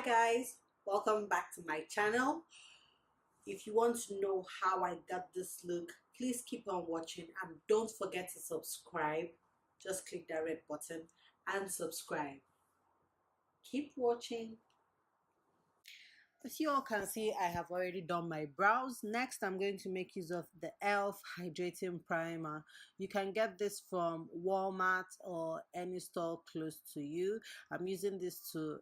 guys, welcome back to my channel. If you want to know how I got this look, please keep on watching and don't forget to subscribe. Just click that red button and subscribe. Keep watching. As you all can see, I have already done my brows. Next, I'm going to make use of the e.l.f. Hydrating Primer. You can get this from Walmart or any store close to you. I'm using this to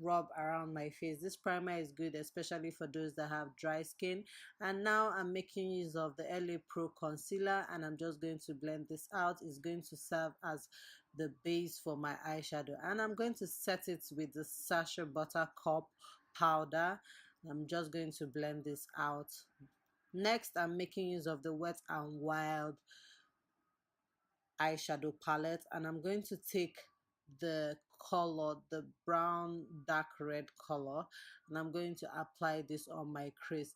rub around my face. This primer is good especially for those that have dry skin. And now I'm making use of the LA Pro concealer and I'm just going to blend this out. It's going to serve as the base for my eyeshadow, and I'm going to set it with the Sacha Buttercup powder. I'm just going to blend this out. Next, I'm making use of the Wet and Wild eyeshadow palette, and I'm going to take the color, the brown dark red color, and I'm going to apply this on my crease.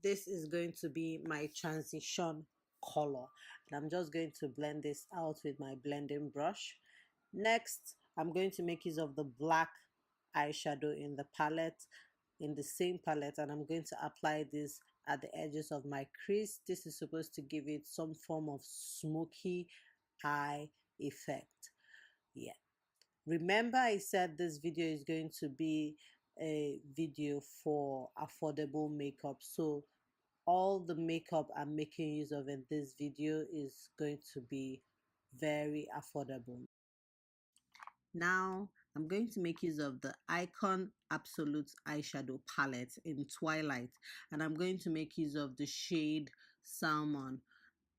This is going to be my transition color, and I'm just going to blend this out with my blending brush. Next, I'm going to make use of the black eyeshadow in the palette, in the same palette, and I'm going to apply this at the edges of my crease. This is supposed to give it some form of smoky eye effect. Yeah, remember I said this video is going to be a video for affordable makeup, so all the makeup I'm making use of in this video is going to be very affordable. Now I'm going to make use of the Icon Absolute eyeshadow palette in Twilight, and I'm going to make use of the shade Salmon,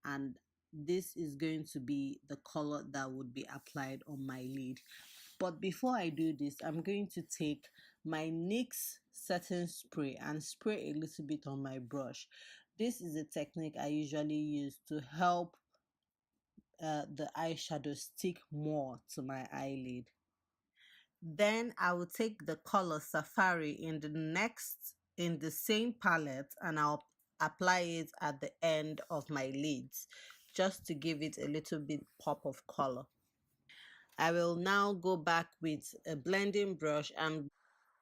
and this is going to be the color that would be applied on my lid. But before I do this, I'm going to take my NYX setting spray and spray a little bit on my brush. This is a technique I usually use to help the eyeshadow stick more to my eyelid. Then I will take the color Safari in the same palette, and I'll apply it at the end of my lids just to give it a little bit pop of color. I will now go back with a blending brush and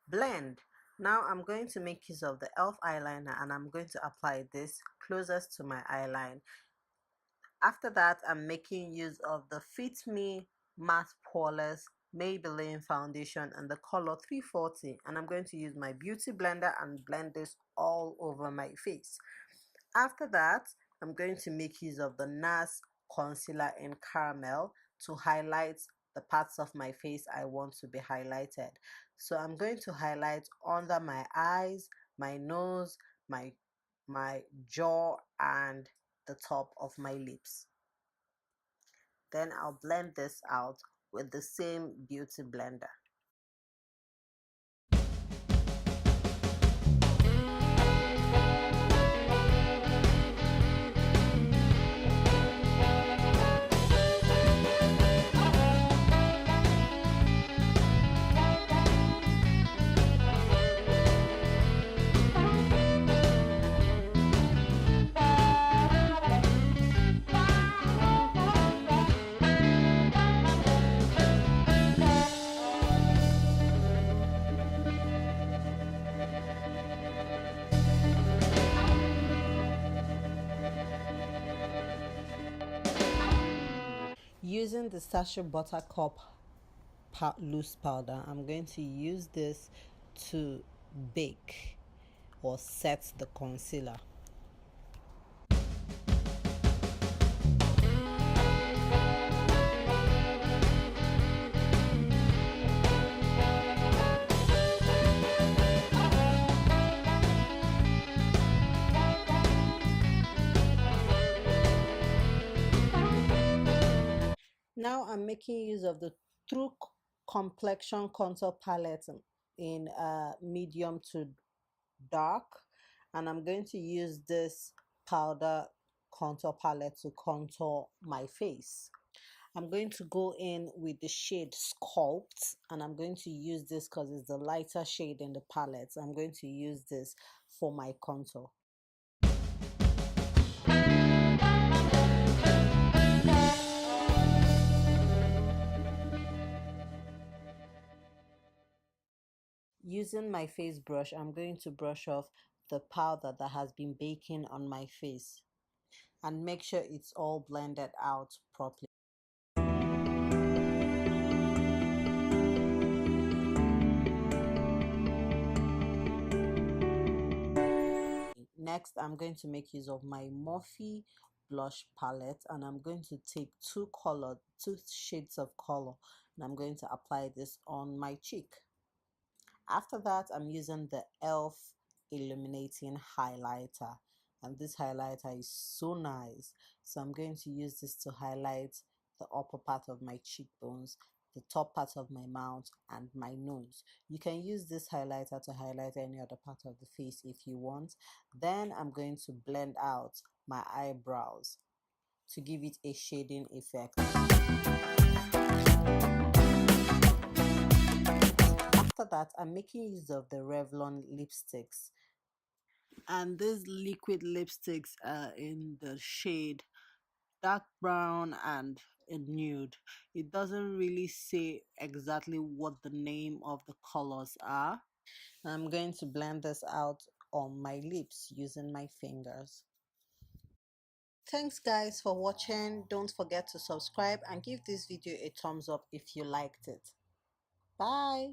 blend. Now I'm going to make use of the e.l.f. eyeliner, and I'm going to apply this closest to my eyeline. After that, I'm making use of the Fit Me Matte Poreless Maybelline foundation and the color 340, and I'm going to use my beauty blender and blend this all over my face. After that, I'm going to make use of the NARS concealer in caramel to highlight the parts of my face I want to be highlighted. So I'm going to highlight under my eyes, my nose, my jaw, and the top of my lips. Then I'll blend this out with the same beauty blender. Using the Sacha Buttercup loose powder, I'm going to use this to bake or set the concealer. Now I'm making use of the True Complexion Contour Palette in medium to dark, and I'm going to use this powder contour palette to contour my face. I'm going to go in with the shade Sculpt, and I'm going to use this because it's the lighter shade in the palette. I'm going to use this for my contour. Using my face brush, I'm going to brush off the powder that has been baking on my face and make sure it's all blended out properly. Next, I'm going to make use of my Morphe blush palette, and I'm going to take two shades of color, and I'm going to apply this on my cheek. After that, I'm using the e.l.f. Illuminating Highlighter, and this highlighter is so nice. So I'm going to use this to highlight the upper part of my cheekbones, the top part of my mouth, and my nose. You can use this highlighter to highlight any other part of the face if you want. Then I'm going to blend out my eyebrows to give it a shading effect. After that, I'm making use of the Revlon lipsticks, and these liquid lipsticks are in the shade dark brown and a nude. It doesn't really say exactly what the name of the colors are. I'm going to blend this out on my lips using my fingers. Thanks guys for watching. Don't forget to subscribe and give this video a thumbs up if you liked it. Bye.